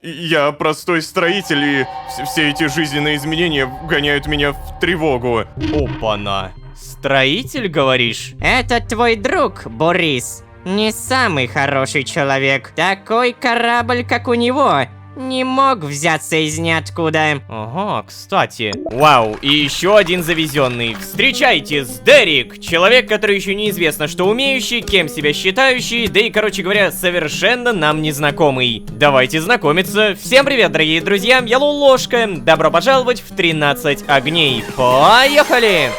Я простой строитель, и все эти жизненные изменения вгоняют меня в тревогу. Опа-на. Строитель, говоришь? Это твой друг, Борис. Не самый хороший человек. Такой корабль, как у него, не мог взяться из ниоткуда. Ага, кстати. Вау, и еще один завезенный. Встречайте, Сдерик! Человек, который еще неизвестно, что умеющий, кем себя считающий, да и, короче говоря, совершенно нам незнакомый. Давайте знакомиться. Всем привет, дорогие друзья, я Лолошка. Добро пожаловать в 13 огней. Поехали!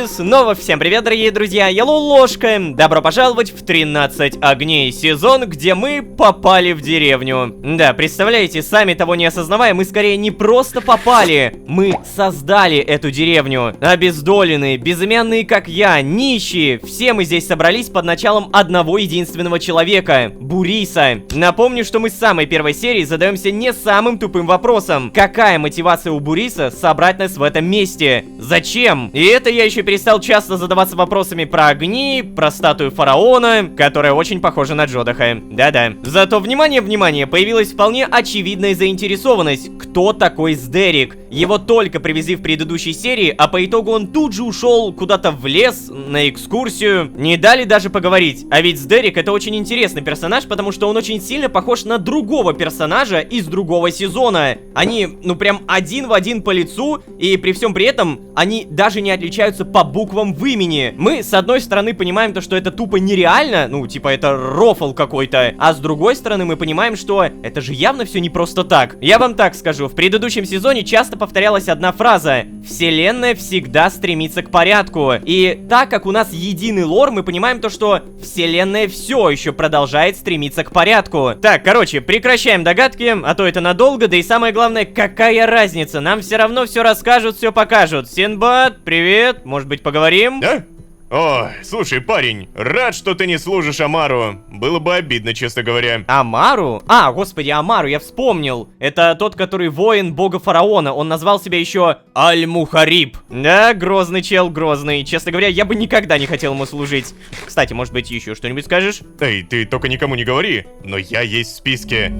Снова всем привет, дорогие друзья, я Лолошка. Добро пожаловать в 13 огней, сезон, где мы попали в деревню. Да, представляете, сами того не осознавая, мы скорее не просто попали, мы создали эту деревню. Обездоленные, безымянные, как я, нищие, все мы здесь собрались под началом одного единственного человека, Бориса. Напомню, что мы с самой первой серии задаемся не самым тупым вопросом: какая мотивация у Бориса собрать нас в этом месте? Зачем? И это я еще перестал часто задаваться вопросами про огни, про статую фараона, которая очень похожа на Джодаха. Да-да. Зато, внимание, появилась вполне очевидная заинтересованность. Кто такой Сдерик? Его только привезли в предыдущей серии, а по итогу он тут же ушел куда-то в лес, на экскурсию. Не дали даже поговорить. А ведь Сдерик — это очень интересный персонаж, потому что он очень сильно похож на другого персонажа из другого сезона. Они, ну прям один в один по лицу, и при всем при этом они даже не отличаются по буквам в имени. Мы, с одной стороны, понимаем то, что это тупо нереально, ну, типа, это рофл какой-то, а с другой стороны, мы понимаем, что это же явно все не просто так. Я вам так скажу, в предыдущем сезоне часто повторялась одна фраза: вселенная всегда стремится к порядку. И так как у нас единый лор, мы понимаем то, что вселенная все еще продолжает стремиться к порядку. Так, короче, прекращаем догадки, а то это надолго, да и самое главное, какая разница, нам все равно все расскажут, все покажут. Синбад, привет, может быть, поговорим? Да? О, слушай, парень, рад, что ты не служишь Амару. Было бы обидно, честно говоря. Амару? А, господи, Амару, я вспомнил. Это тот, который воин бога фараона. Он назвал себя еще Аль-Мухариб. Да, грозный чел, грозный. Честно говоря, я бы никогда не хотел ему служить. Кстати, может быть, еще что-нибудь скажешь? Эй, ты только никому не говори, но я есть в списке.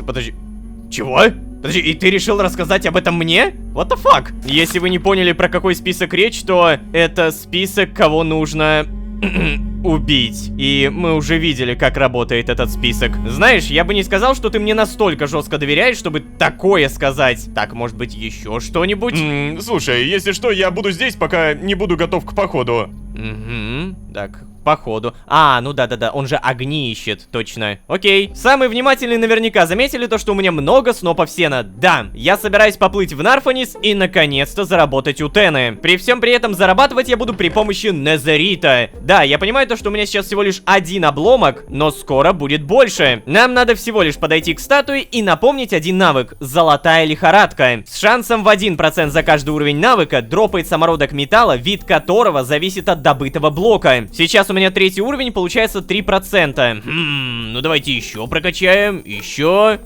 Подожди. Чего? Подожди, и ты решил рассказать об этом мне? What the fuck? Если вы не поняли, про какой список речь, то это список, кого нужно убить. И мы уже видели, как работает этот список. Знаешь, я бы не сказал, что ты мне настолько жестко доверяешь, чтобы такое сказать. Так, может быть, еще что-нибудь? Слушай, если что, я буду здесь, пока не буду готов к походу. Так, походу. А, ну да-да-да, он же огни ищет, точно. Окей. Самые внимательные наверняка заметили то, что у меня много снопов сена. Да, я собираюсь поплыть в Нарфонис и наконец-то заработать у Тены. При всем при этом зарабатывать я буду при помощи Незерита. Да, я понимаю то, что у меня сейчас всего лишь один обломок, но скоро будет больше. Нам надо всего лишь подойти к статуе и напомнить один навык: золотая лихорадка. С шансом в 1% за каждый уровень навыка дропает самородок металла, вид которого зависит от добытого блока. Сейчас у меня 3-й уровень, получается 3%. Ну давайте еще прокачаем. Еще.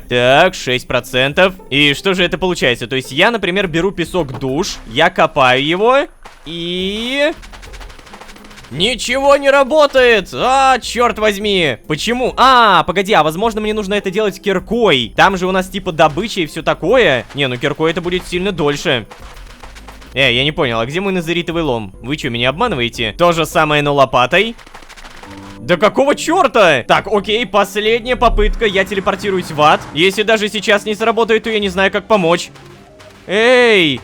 Так, 6%. И что же это получается? То есть я, например, беру песок душ, я копаю его и... Ничего не работает! А, черт возьми! Почему? А, погоди, а возможно мне нужно это делать киркой. Там же у нас типа добыча и все такое. Не, ну киркой это будет сильно дольше. Я не понял, а где мой незеритовый лом? Вы что, меня обманываете? То же самое, но лопатой? Да какого черта? Так, окей, последняя попытка, я телепортируюсь в ад. Если даже сейчас не сработает, то я не знаю, как помочь. Эй!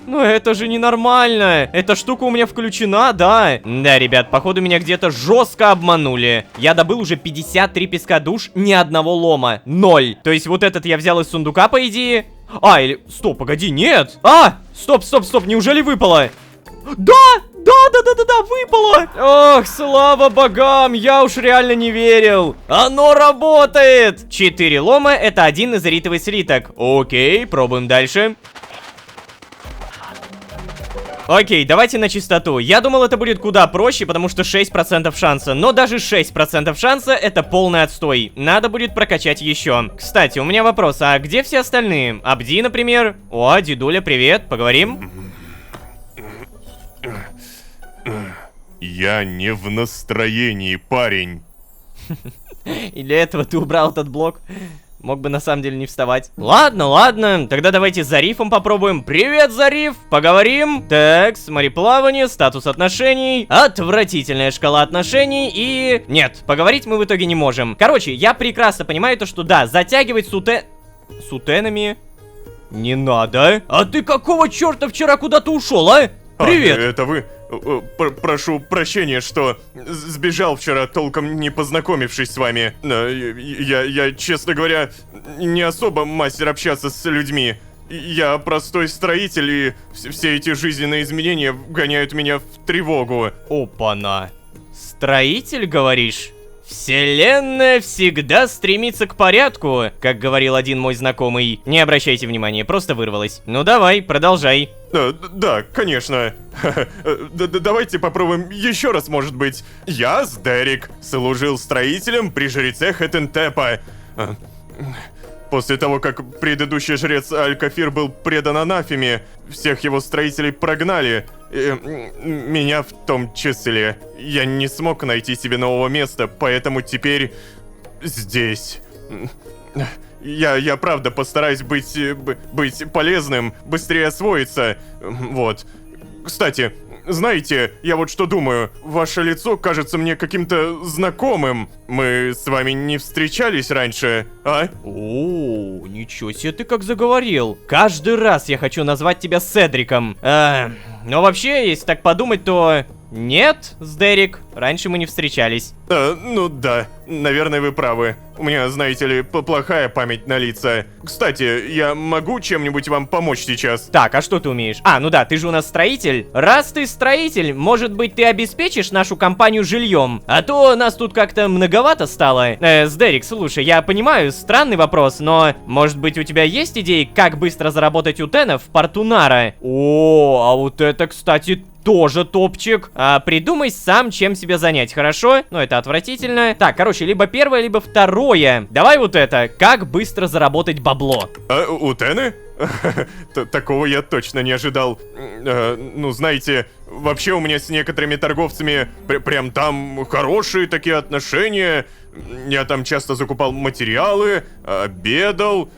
Ну это же ненормально. Эта штука у меня включена, да. Да, ребят, походу меня где-то жестко обманули. Я добыл уже 53 песка душ, ни одного лома. 0. То есть вот этот я взял из сундука, по идее. А, или... Стоп, погоди, нет. А! Стоп, неужели выпало? Да, выпало. Ох, слава богам, я уж реально не верил. Оно работает. 4 лома, это один незеритовый слиток. Окей, пробуем дальше. Окей, давайте на чистоту. Я думал, это будет куда проще, потому что 6% шанса. Но даже 6% шанса — это полный отстой. Надо будет прокачать еще. Кстати, у меня вопрос, а где все остальные? Абди, например? О, дедуля, привет, поговорим? Я не в настроении, парень. И для этого ты убрал этот блок? Мог бы на самом деле не вставать. Ладно, ладно, тогда давайте с Зарифом попробуем. Привет, Зариф, поговорим. Так, мореплавание, статус отношений, отвратительная шкала отношений и... Нет, поговорить мы в итоге не можем. Короче, я прекрасно понимаю то, что да, затягивать с утенами не надо. А ты какого черта вчера куда-то ушел, а? Привет. Это вы? Прошу прощения, что сбежал вчера, толком не познакомившись с вами. Но я, честно говоря, не особо мастер общаться с людьми. Я простой строитель, и все эти жизненные изменения гоняют меня в тревогу. Опа-на. Строитель, говоришь? Вселенная всегда стремится к порядку, как говорил один мой знакомый. Не обращайте внимания, просто вырвалось. Ну давай, продолжай. Да, конечно. Давайте попробуем еще раз, может быть. Я, Сдерик, служил строителем при жреце Хетентепа. После того, как предыдущий жрец Аль-Кафир был предан анафеме, всех его строителей прогнали. Меня в том числе. Я не смог найти себе нового места, поэтому теперь здесь. Я правда постараюсь быть полезным, быстрее освоиться. Вот. Кстати, знаете, я вот что думаю. Ваше лицо кажется мне каким-то знакомым. Мы с вами не встречались раньше, а? О, ничего себе ты как заговорил. Каждый раз я хочу назвать тебя Седриком. Но вообще, если так подумать, то... Нет, Сдерик, раньше мы не встречались. Ну да, наверное, вы правы. У меня, знаете ли, плохая память на лица. Кстати, я могу чем-нибудь вам помочь сейчас? Так, а что ты умеешь? А, ну да, ты же у нас строитель. Раз ты строитель, может быть, ты обеспечишь нашу компанию жильем? А то нас тут как-то многовато стало. Сдерик, слушай, я понимаю, странный вопрос, но, может быть, у тебя есть идеи, как быстро заработать утенов в порту Нара? О, а вот это, кстати, тоже топчик. Придумай сам, чем себя занять, хорошо? Ну, это отвратительно. Так, короче, либо первое, либо второе. Давай вот это. Как быстро заработать бабло? Утены? Такого я точно не ожидал. Ну, знаете, вообще у меня с некоторыми торговцами прям там хорошие такие отношения. Я там часто закупал материалы, обедал,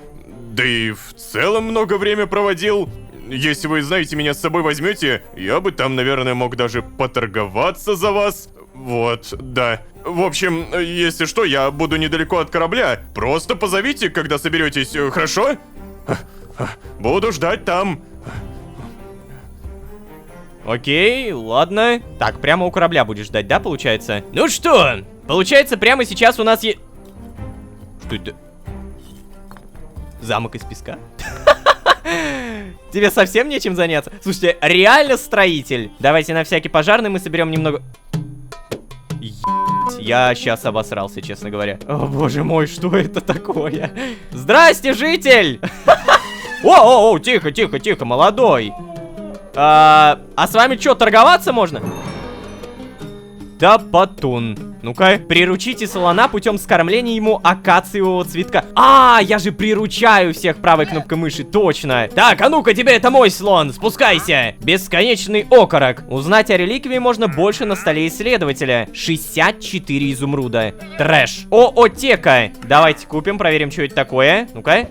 да и в целом много время проводил. Если вы, знаете, меня с собой возьмете, я бы там, наверное, мог даже поторговаться за вас. Вот, да. В общем, если что, я буду недалеко от корабля. Просто позовите, когда соберетесь, хорошо? Буду ждать там. Окей, ладно. Так, прямо у корабля будешь ждать, да, получается? Ну что, получается, прямо сейчас у нас есть... Что это? Замок из песка? Тебе совсем нечем заняться? Слушайте, реально строитель. Давайте на всякий пожарный мы соберем немного... Я сейчас обосрался, честно говоря. О, боже мой, что это такое? Здрасте, житель! О, тихо, тихо, тихо, молодой. А с вами что, торговаться можно? Да, потун. Ну-ка, приручите слона путем скормления ему акациевого цветка. Я же приручаю всех правой кнопкой мыши, точно. Так, а ну-ка, тебе это мой слон, спускайся. Бесконечный окорок. Узнать о реликвии можно больше на столе исследователя. 64 изумруда. Трэш. Оотека. Давайте купим, проверим, что это такое. Ну-ка.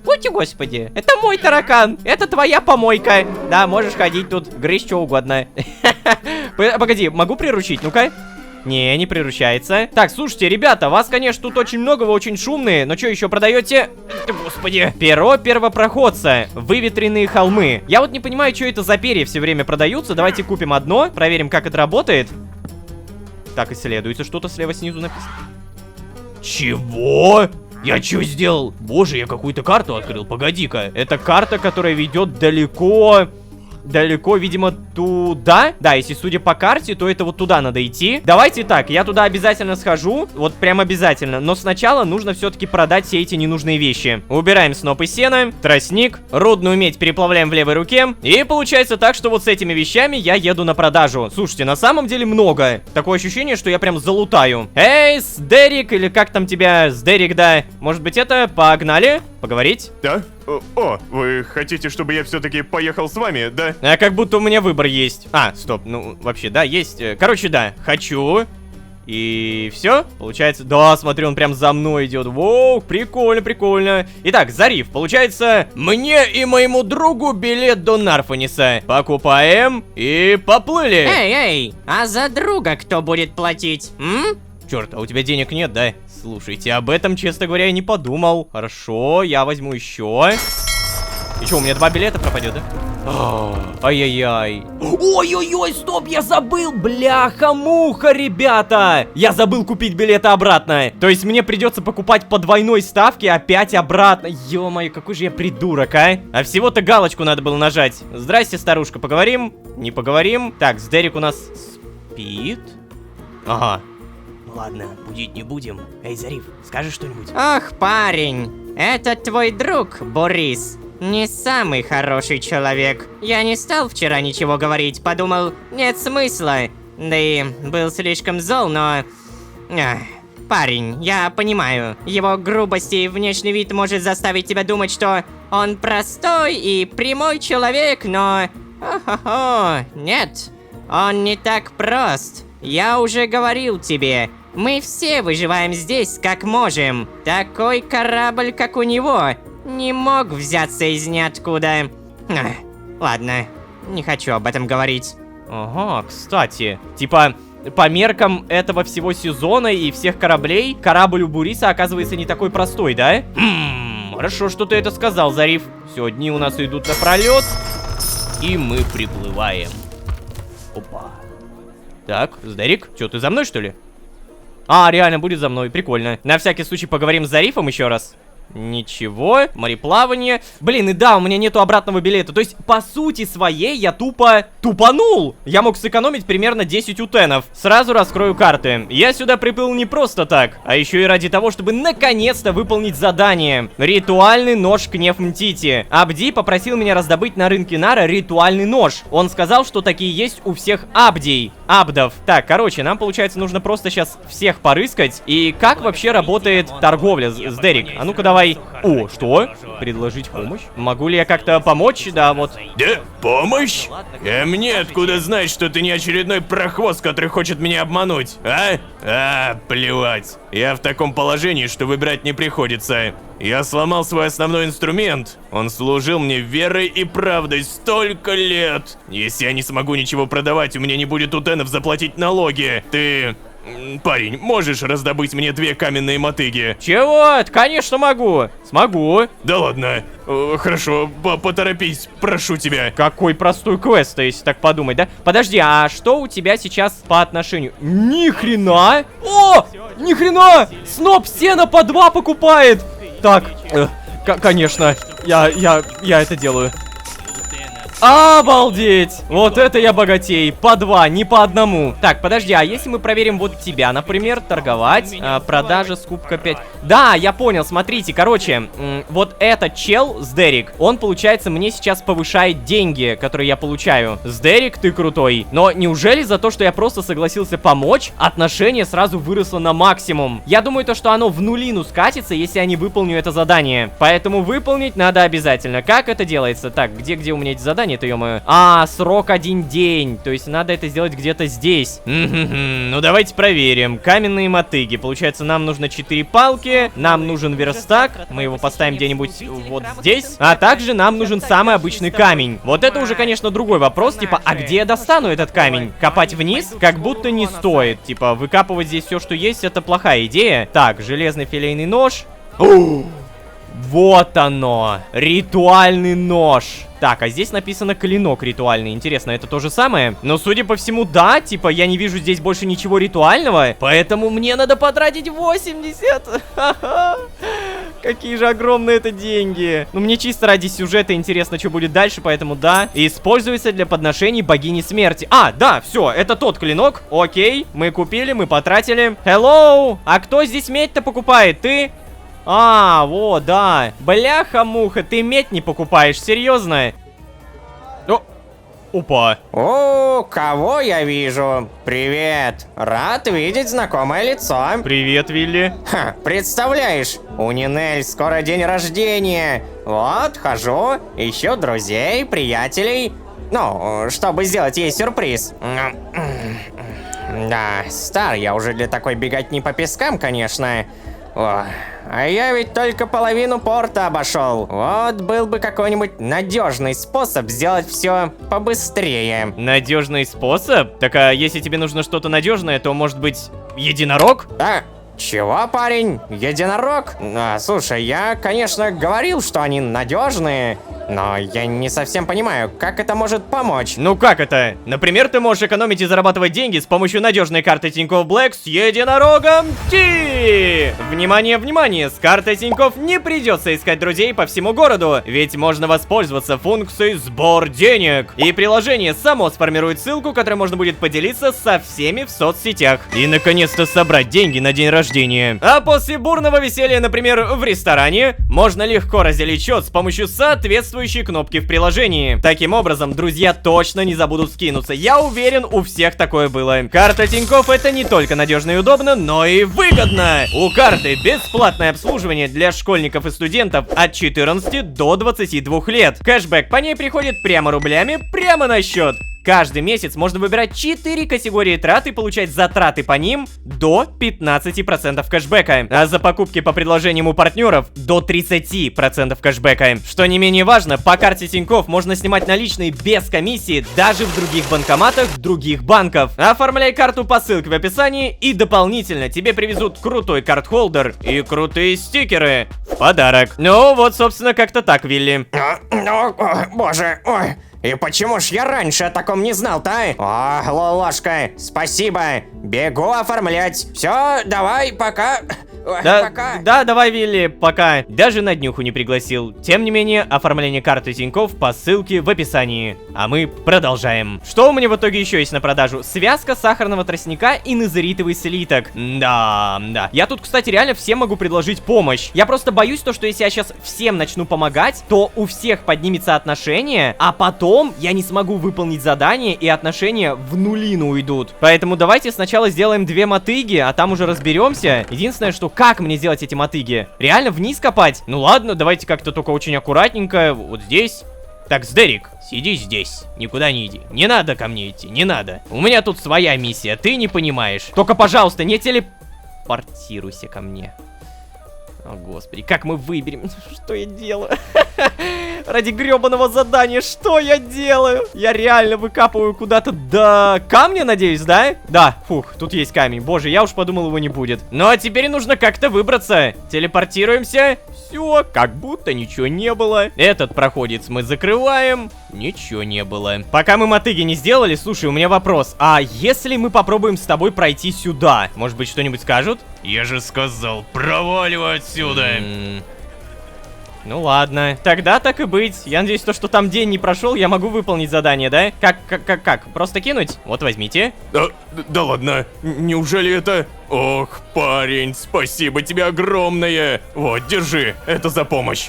Будьте господи, это мой таракан, это твоя помойка. Да, можешь ходить тут, грызть что угодно. Погоди, могу приручить, ну-ка. Не приручается. Так, слушайте, ребята, вас, конечно, тут очень много, вы очень шумные. Но что еще продаете? Господи. Перо первопроходца. Выветренные холмы. Я вот не понимаю, что это за перья все время продаются. Давайте купим одно, проверим, как это работает. Так, исследуется что-то слева снизу написано. Чего? Я что сделал? Боже, я какую-то карту открыл, погоди-ка. Это карта, которая ведет далеко далеко, видимо, туда. Да, если судя по карте, то это вот туда надо идти. Давайте так, я туда обязательно схожу. Вот прям обязательно. Но сначала нужно все-таки продать все эти ненужные вещи. Убираем сноп и сена, тростник, рудную медь переплавляем в левой руке. И получается так, что вот с этими вещами я еду на продажу. Слушайте, на самом деле много. Такое ощущение, что я прям залутаю. Эй, Сдерик, или как там тебя? Сдерик, да. Может быть, это? Погнали? Поговорить? Да? О, вы хотите, чтобы я все-таки поехал с вами, да? А как будто у меня выбор есть. А, стоп, ну, вообще, да, есть. Короче, да, хочу. И все, получается. Да, смотри, он прям за мной идет. Воу, прикольно, прикольно. Итак, Зариф, получается, мне и моему другу билет до Нарфаниса. Покупаем и поплыли. Эй, а за друга кто будет платить, Черт, а у тебя денег нет, да? Слушайте, об этом, честно говоря, я не подумал. Хорошо, я возьму еще. И что, у меня 2 билета пропадет, да? Ай-яй-яй. Ой-ой-ой, стоп, я забыл, бляха-муха, ребята. Я забыл купить билеты обратно. То есть мне придется покупать по двойной ставке опять обратно. Ё-моё, какой же я придурок, а? А всего-то галочку надо было нажать. Здрасте, старушка, поговорим? Не поговорим. Так, Сдерик у нас спит. Ага. Ладно, будить не будем. Эй, Зариф, скажи что-нибудь. Ох, парень, это твой друг, Борис. Не самый хороший человек. Я не стал вчера ничего говорить, подумал, нет смысла. Да и был слишком зол, но... парень, я понимаю, его грубость и внешний вид может заставить тебя думать, что он простой и прямой человек, но... нет, он не так прост. Я уже говорил тебе, мы все выживаем здесь как можем. Такой корабль, как у него, не мог взяться из ниоткуда. Ладно, не хочу об этом говорить. Ага, кстати, типа, по меркам этого всего сезона и всех кораблей, корабль у Бориса оказывается не такой простой, да? Хорошо, что ты это сказал, Зариф. Все, дни у нас идут напролет, и мы приплываем. Опа. Так, Сдерик, что, ты за мной, что ли? А, реально, будет за мной, прикольно. На всякий случай поговорим с Зарифом еще раз. Ничего, мореплавание. Блин, и да, у меня нету обратного билета. То есть, по сути своей, я тупанул. Я мог сэкономить примерно 10 утенов. Сразу раскрою карты. Я сюда приплыл не просто так, а еще и ради того, чтобы наконец-то выполнить задание. Ритуальный нож Кнев Мтити. Абди попросил меня раздобыть на рынке Нара ритуальный нож. Он сказал, что такие есть у всех абдов. Так, короче, нам, получается, нужно просто сейчас всех порыскать. И как вообще работает торговля, Сдерик? А ну-ка, давай. О, что? Предложить помощь? Могу ли я как-то помочь? Да, вот. Да, помощь? А мне откуда знать, что ты не очередной прохвост, который хочет меня обмануть, а? Плевать. Я в таком положении, что выбирать не приходится. Я сломал свой основной инструмент. Он служил мне верой и правдой столько лет. Если я не смогу ничего продавать, у меня не будет утенов заплатить налоги. Ты... Парень, можешь раздобыть мне 2 каменные мотыги? Чего? Конечно могу. Смогу. Да ладно. Хорошо, поторопись, прошу тебя. Какой простой квест, если так подумать, да? Подожди, а что у тебя сейчас по отношению? Ни хрена! О! Ни хрена! Сноп сена по 2 покупает! Так, конечно, я это делаю. Обалдеть! Вот это я богатей. По 2, не по 1. Так, подожди, а если мы проверим вот тебя, например, торговать, продажа, скупка 5. Да, я понял, смотрите, короче, вот этот чел, Сдерик, он, получается, мне сейчас повышает деньги, которые я получаю. Сдерик, ты крутой. Но неужели за то, что я просто согласился помочь, отношение сразу выросло на максимум? Я думаю, то, что оно в нулину скатится, если я не выполню это задание. Поэтому выполнить надо обязательно. Как это делается? Так, где у меня эти задания? Это, ё-моё. Срок 1 день. То есть надо это сделать где-то здесь. Ну давайте проверим. Каменные мотыги. Получается, нам нужно 4 палки. Нам нужен верстак. Мы его поставим где-нибудь вот здесь. А также нам нужен самый обычный камень. Вот это уже, конечно, другой вопрос. Типа, а где я достану этот камень? Копать вниз? Как будто не стоит. Типа, выкапывать здесь все, что есть, это плохая идея. Так, железный филейный нож. Вот оно! Ритуальный нож! Так, а здесь написано клинок ритуальный. Интересно, это то же самое? Но, судя по всему, да. Типа, я не вижу здесь больше ничего ритуального. Поэтому мне надо потратить 80. Какие же огромные это деньги. Ну, мне чисто ради сюжета интересно, что будет дальше, поэтому да. Используется для подношений богини смерти. А, да, все, это тот клинок. Окей, мы купили, мы потратили. Hello, а кто здесь медь-то покупает? Ты? А, вот, да. Бляха-муха, ты медь не покупаешь, серьезно? О, опа. О, кого я вижу? Привет. Рад видеть знакомое лицо. Привет, Вилли. Ха, представляешь, у Нинель скоро день рождения. Вот, хожу, ищу друзей, приятелей. Ну, чтобы сделать ей сюрприз. Да, стар я уже для такой беготни по пескам, конечно. О, а я ведь только половину порта обошел. Вот был бы какой-нибудь надежный способ сделать все побыстрее. Надежный способ? Так а если тебе нужно что-то надежное, то может быть единорог? Да, чего, парень? Единорог? Слушай, я, конечно, говорил, что они надежные, но я не совсем понимаю, как это может помочь. Ну как это? Например, ты можешь экономить и зарабатывать деньги с помощью надежной карты Тинькофф Блэк с единорогом Ти! Внимание, внимание! С картой Тинькофф не придется искать друзей по всему городу, ведь можно воспользоваться функцией «Сбор денег». И приложение само сформирует ссылку, которой можно будет поделиться со всеми в соцсетях. И наконец-то собрать деньги на день рождения. А после бурного веселья, например, в ресторане, можно легко разделить счет с помощью соответствующей кнопки в приложении. Таким образом, друзья точно не забудут скинуться. Я уверен, у всех такое было. Карта Тинькофф это не только надежно и удобно, но и выгодно. У карты бесплатное обслуживание для школьников и студентов от 14 до 22 лет. Кэшбэк по ней приходит прямо рублями, прямо на счет. Каждый месяц можно выбирать 4 категории трат и получать за траты по ним до 15% кэшбэка. А за покупки по предложениям у партнеров до 30% кэшбэка. Что не менее важно, по карте Тинькофф можно снимать наличные без комиссии даже в других банкоматах других банков. Оформляй карту по ссылке в описании и дополнительно тебе привезут крутой карт-холдер и крутые стикеры в подарок. Ну вот, собственно, как-то так, Вилли. Боже, ой. И почему ж я раньше о таком не знал-то, а? О, Лолошка, спасибо. Бегу оформлять. Все, давай, пока. Ой, пока. Да, давай, Вилли, пока. Даже на днюху не пригласил. Тем не менее, оформление карты Тинькофф по ссылке в описании. А мы продолжаем. Что у меня в итоге еще есть на продажу? Связка сахарного тростника и незеритовый слиток. Да. Я тут, кстати, реально всем могу предложить помощь. Я просто боюсь то, что если я сейчас всем начну помогать, то у всех поднимется отношение, а потом я не смогу выполнить задание, и отношения в нулину уйдут. Поэтому давайте сначала сделаем 2 мотыги, а там уже разберемся. Единственное, что как мне делать эти мотыги? Реально вниз копать? Ну ладно, давайте как-то только очень аккуратненько. Вот здесь. Так, Сдерик, сиди здесь. Никуда не иди. Не надо ко мне идти, не надо. У меня тут своя миссия, ты не понимаешь. Только, пожалуйста, не телепортируйся ко мне. О, господи, как мы выберем? Что я делаю? Ради гребаного задания, что я делаю? Я реально выкапываю куда-то до камня, надеюсь, да? Да, фух, тут есть камень. Боже, я уж подумал, его не будет. Ну, а теперь нужно как-то выбраться. Телепортируемся. Все, как будто ничего не было. Этот проходец мы закрываем. Ничего не было. Пока мы мотыги не сделали, слушай, у меня вопрос. А если мы попробуем с тобой пройти сюда? Может быть, что-нибудь скажут? Я же сказал, проваливай отсюда. Ну ладно, тогда так и быть. Я надеюсь, то, что там день не прошел, я могу выполнить задание, да? Как? Просто кинуть? Вот, возьмите. Да ладно, неужели это... Ох, парень, спасибо тебе огромное. Вот, держи, это за помощь.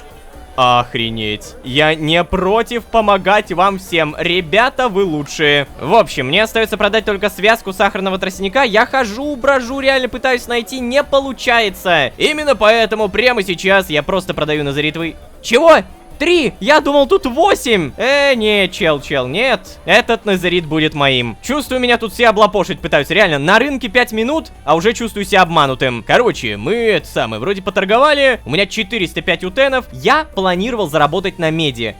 Охренеть. Я не против помогать вам всем. Ребята, вы лучшие. В общем, мне остается продать только связку сахарного тростника. Я хожу, брожу, реально пытаюсь найти, не получается. Именно поэтому прямо сейчас я просто продаю незеритовый... Чего? 3! Я думал, тут 8! Не, чел, нет. Этот незерит будет моим. Чувствую, меня тут все облапошить пытаются. Реально, на рынке 5 минут, а уже чувствую себя обманутым. Короче, мы, вроде поторговали. У меня 405 утенов. Я планировал заработать на меди.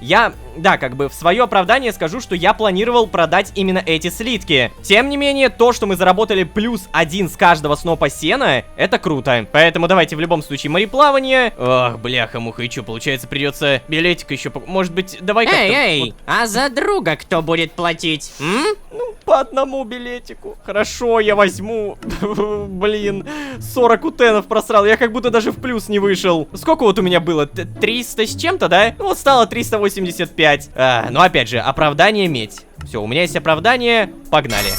Да, как бы в свое оправдание скажу, что я планировал продать именно эти слитки. Тем не менее, то, что мы заработали +1 с каждого снопа сена, это круто. Поэтому давайте в любом случае мореплавание. Ох, бляха-муха, и что, получается, придется билетик еще... Может быть, давай как-то... Эй, а за друга кто будет платить? Ну, По одному билетику. Хорошо, я возьму. Блин, 40 утенов просрал. Я как будто даже в плюс не вышел. Сколько вот у меня было? 300 с чем-то, да? Вот стало 385. Ну опять же, оправдание медь. Все, у меня есть оправдание. Погнали.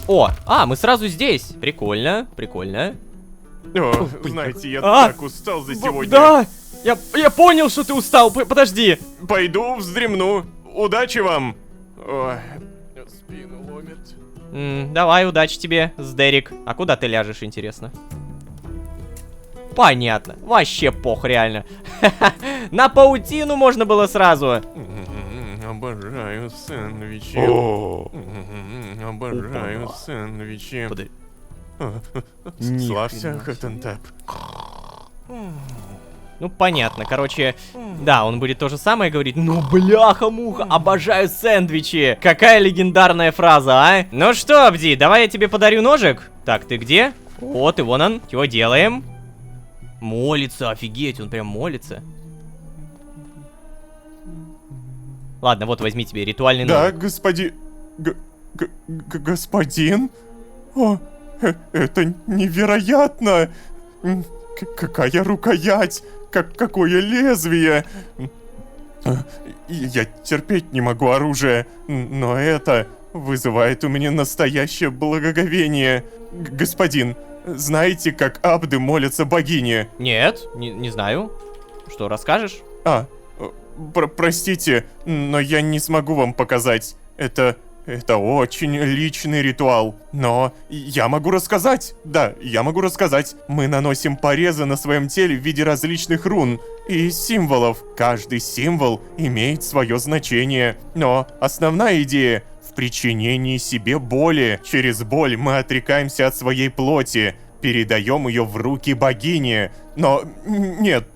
О, мы сразу здесь. Прикольно, прикольно. О, знаете, я А, так устал за сегодня. Да, я понял, что ты устал. Подожди. Пойду вздремну. Удачи вам. Ой, спину ломит. Давай, удачи тебе, Сдерик. А куда ты ляжешь, интересно? Понятно. Вообще пох, реально. На паутину можно было сразу. Обожаю сэндвичи. О. Обожаю сэндвичи. Подожди. Славься, Ни хрена. Хэттентеп. Ну, понятно. Короче, да, он будет то же самое говорить. Ну, бляха-муха, обожаю сэндвичи. Какая легендарная фраза, а? Ну что, Абди, давай я тебе подарю ножик. Так, ты где? Вот, и вон он. Чего делаем? Молится, офигеть, он прям молится. Ладно, вот, возьми тебе ритуальный Да, ножик. господин? О, это невероятно! Какая рукоять! Какое лезвие! Я терпеть не могу оружие, но это вызывает у меня настоящее благоговение. Господин, знаете, как абды молятся богине? Нет, не знаю. Что, расскажешь? Простите, но я не смогу вам показать. Это очень личный ритуал. Но я могу рассказать. Да, я могу рассказать. Мы наносим порезы на своем теле в виде различных рун и символов. Каждый символ имеет свое значение. Но основная идея в причинении себе боли. Через боль мы отрекаемся от своей плоти, передаем ее в руки богини. Но нет.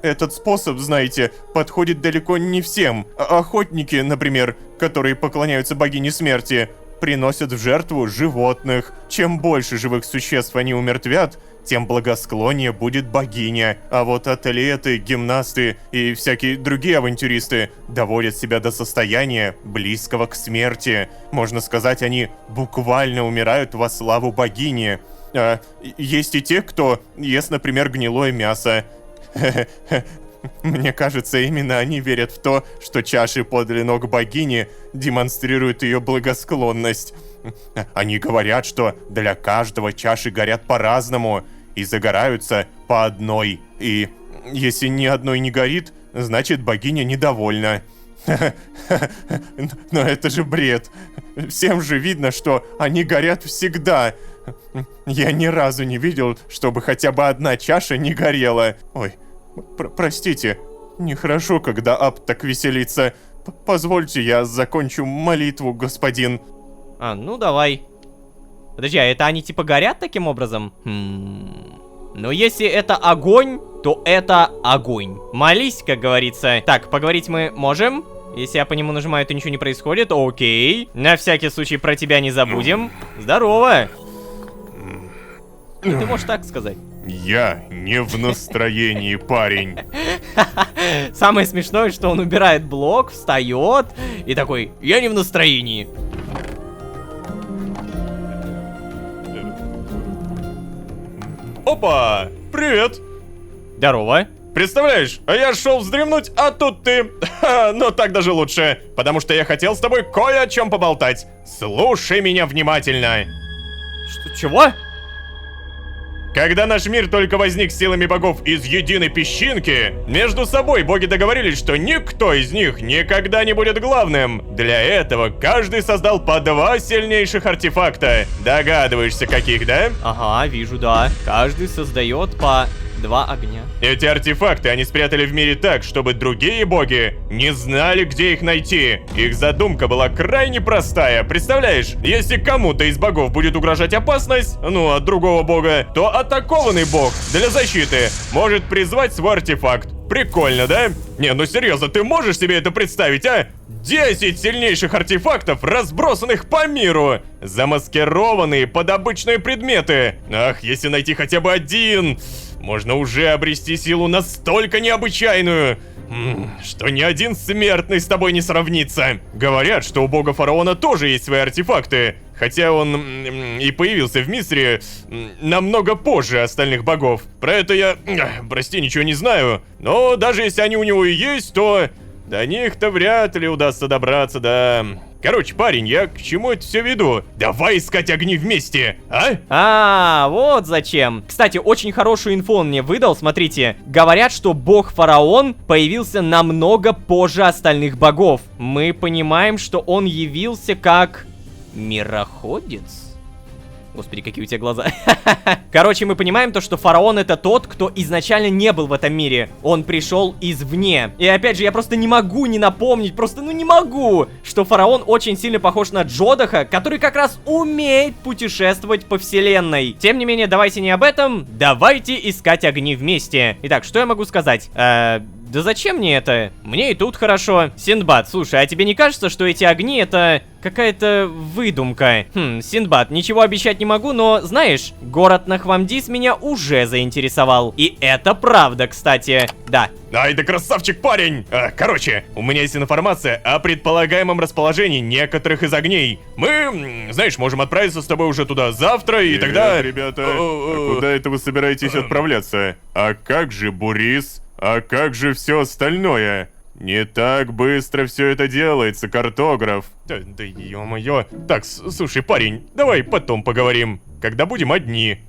Этот способ, знаете, подходит далеко не всем. Охотники, например, которые поклоняются богине смерти, приносят в жертву животных. Чем больше живых существ они умертвят, тем благосклоннее будет богиня. А вот атлеты, гимнасты и всякие другие авантюристы доводят себя до состояния, близкого к смерти. Можно сказать, они буквально умирают во славу богини. Есть и те, кто ест, например, гнилое мясо. Мне кажется, именно они верят в то, что чаши подле ног богини демонстрируют ее благосклонность. Они говорят, что для каждого чаши горят по-разному и загораются по одной. И если ни одной не горит, значит богиня недовольна. Но это же бред. Всем же видно, что они горят всегда. Я ни разу не видел, чтобы хотя бы одна чаша не горела. Ой, простите, нехорошо, когда Аб так веселится. Позвольте, я закончу молитву, господин. Ну давай. Подожди, а это они типа горят таким образом? Но если это огонь, то это огонь. Молись, как говорится. Так, поговорить мы можем. Если я по нему нажимаю, то ничего не происходит. Окей. На всякий случай про тебя не забудем. Здорово. Ты можешь так сказать. Я не в настроении, парень. Самое смешное, что он убирает блок, встает и такой: я не в настроении. Опа! Привет! Здорово. Представляешь, а я шел вздремнуть, а тут ты. Ну так даже лучше, потому что я хотел с тобой кое о чем поболтать. Слушай меня внимательно. Чего? Когда наш мир только возник силами богов из единой песчинки, между собой боги договорились, что никто из них никогда не будет главным. Для этого каждый создал по 2 сильнейших артефакта. Догадываешься, каких, да? Ага, вижу, да. Каждый создает по 2 огня. Эти артефакты они спрятали в мире так, чтобы другие боги не знали, где их найти. Их задумка была крайне простая. Представляешь, если кому-то из богов будет угрожать опасность, ну, от другого бога, то атакованный бог для защиты может призвать свой артефакт. Прикольно, да? Не, ну серьезно, ты можешь себе это представить, а? 10 сильнейших артефактов, разбросанных по миру, замаскированные под обычные предметы. Ах, если найти хотя бы один. можно уже обрести силу настолько необычайную, что ни один смертный с тобой не сравнится. Говорят, что у бога фараона тоже есть свои артефакты, хотя он и появился в Мисре намного позже остальных богов. Про это я, прости, ничего не знаю, но даже если они у него и есть, то до них-то вряд ли удастся добраться, да. Короче, парень, я к чему это все веду? Давай искать огни вместе, а? А, вот зачем. Кстати, очень хорошую инфу он мне выдал, смотрите. Говорят, что бог фараон появился намного позже остальных богов. Мы понимаем, что он явился как мироходец. Господи, какие у тебя глаза. Короче, мы понимаем то, что фараон это тот, кто изначально не был в этом мире. Он пришел извне. И опять же, я просто не могу не напомнить, просто не могу, что фараон очень сильно похож на Джодаха, который как раз умеет путешествовать по вселенной. Тем не менее, давайте не об этом, давайте искать огни вместе. Итак, что я могу сказать? Да зачем мне это? Мне и тут хорошо. Синдбад, слушай, а тебе не кажется, что эти огни это какая-то выдумка? Синдбад, ничего обещать не могу, но знаешь, город Нахвамдис меня уже заинтересовал. И это правда, кстати. Да. Ай да красавчик, парень! Короче, у меня есть информация о предполагаемом расположении некоторых из огней. Мы, знаешь, можем отправиться с тобой уже туда завтра, и тогда... ребята, куда это вы собираетесь отправляться? А как же Борис? А как же все остальное? Не так быстро все это делается, картограф. Да ё-моё. Так, слушай, парень, давай потом поговорим, когда будем одни.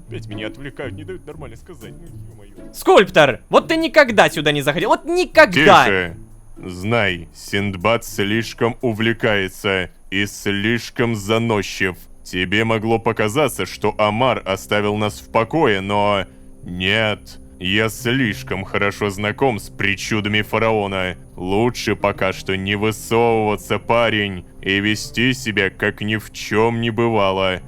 Опять меня отвлекают, не дают нормально сказать, ну ё-моё. Скульптор, вот ты никогда сюда не заходил, вот никогда. Тише. Знай, Синдбад слишком увлекается и слишком заносчив. Тебе могло показаться, что Амар оставил нас в покое, но... Нет. Я слишком хорошо знаком с причудами фараона. Лучше пока что не высовываться, парень, и вести себя, как ни в чем не бывало.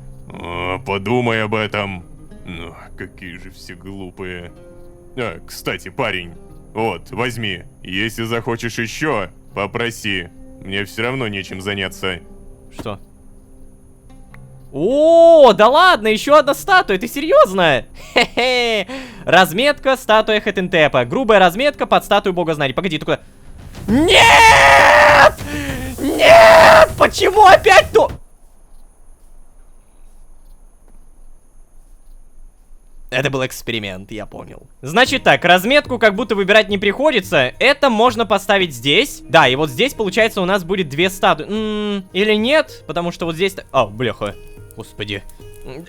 Подумай об этом. Ну, какие же все глупые. Кстати, парень, вот, возьми. Если захочешь еще, попроси. Мне все равно нечем заняться. Что? О, да ладно, еще одна статуя, ты серьезно? Хе-хе. Разметка, статуя Хетентепа. Грубая разметка под статую бога знаний. Погоди, только... Нет! Нет! Почему опять то? Это был эксперимент, я понял. Значит так, разметку как будто выбирать не приходится. Это можно поставить здесь. Да, и вот здесь, получается, у нас будет две статуи. Или нет? Потому что вот здесь... А, бляха. Господи.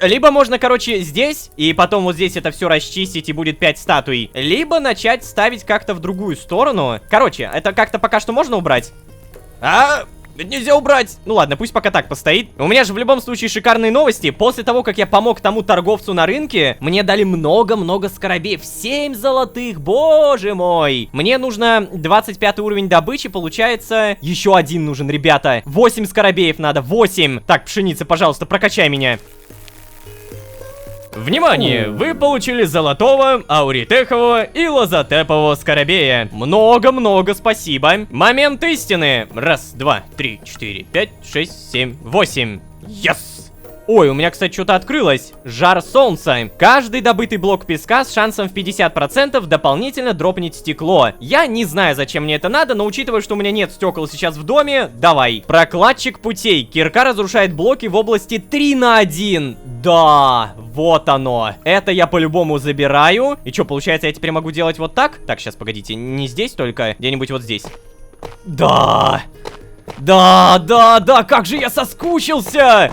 Либо можно, короче, здесь, и потом вот здесь это все расчистить, и будет 5 статуй. Либо начать ставить как-то в другую сторону. Короче, это как-то пока что можно убрать. Это нельзя убрать. Ну ладно, пусть пока так постоит. У меня же в любом случае шикарные новости. После того, как я помог тому торговцу на рынке, мне дали много-много скоробеев. 7 золотых, боже мой. Мне нужно 25 уровень добычи, получается. Еще один нужен, ребята. 8 скоробеев надо, 8. Так, пшеница, пожалуйста, прокачай меня. Внимание! Вы получили золотого, ауритехового и лазотепового скоробея. Много-много спасибо. Момент истины. 1, 2, 3, 4, 5, 6, 7, 8. Yes! Ой, у меня, кстати, что-то открылось. Жар солнца. Каждый добытый блок песка с шансом в 50% дополнительно дропнет стекло. Я не знаю, зачем мне это надо, но учитывая, что у меня нет стекол сейчас в доме, давай. Прокладчик путей. Кирка разрушает блоки в области 3 на 1. Да, вот оно. Это я по-любому забираю. И что, получается, я теперь могу делать вот так? Так, сейчас, погодите, не здесь только, где-нибудь вот здесь. Да! Да, как же я соскучился!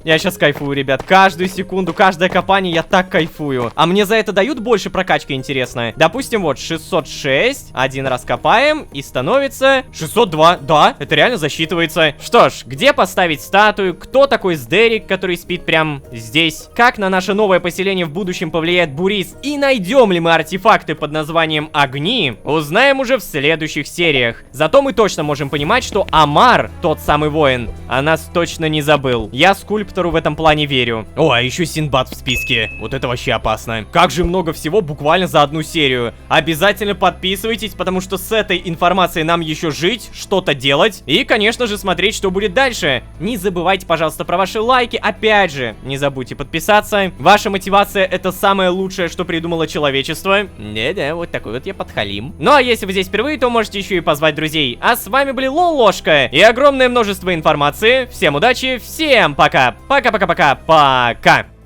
Я сейчас кайфую, ребят. Каждую секунду, каждое копание я так кайфую. А мне за это дают больше прокачки, интересно? Допустим, вот 606. Один раз копаем и становится 602. Да, это реально засчитывается. Что ж, где поставить статую? Кто такой Сдерик, который спит прям здесь? Как на наше новое поселение в будущем повлияет Борис? И найдем ли мы артефакты под названием Огни? Узнаем уже в следующих сериях. Зато мы точно можем понимать, что Амар, тот самый воин, о нас точно не забыл. Я скульптор автору в этом плане верю. О, а еще Синдбад в списке. Вот это вообще опасно. Как же много всего буквально за одну серию. Обязательно подписывайтесь, потому что с этой информацией нам еще жить, что-то делать. И, конечно же, смотреть, что будет дальше. Не забывайте, пожалуйста, про ваши лайки. Опять же, не забудьте подписаться. Ваша мотивация — это самое лучшее, что придумало человечество. Да-да, вот такой вот я подхалим. Ну а если вы здесь впервые, то можете еще и позвать друзей. А с вами были Лолошка и огромное множество информации. Всем удачи, всем пока. Пока-пока-пока-пока.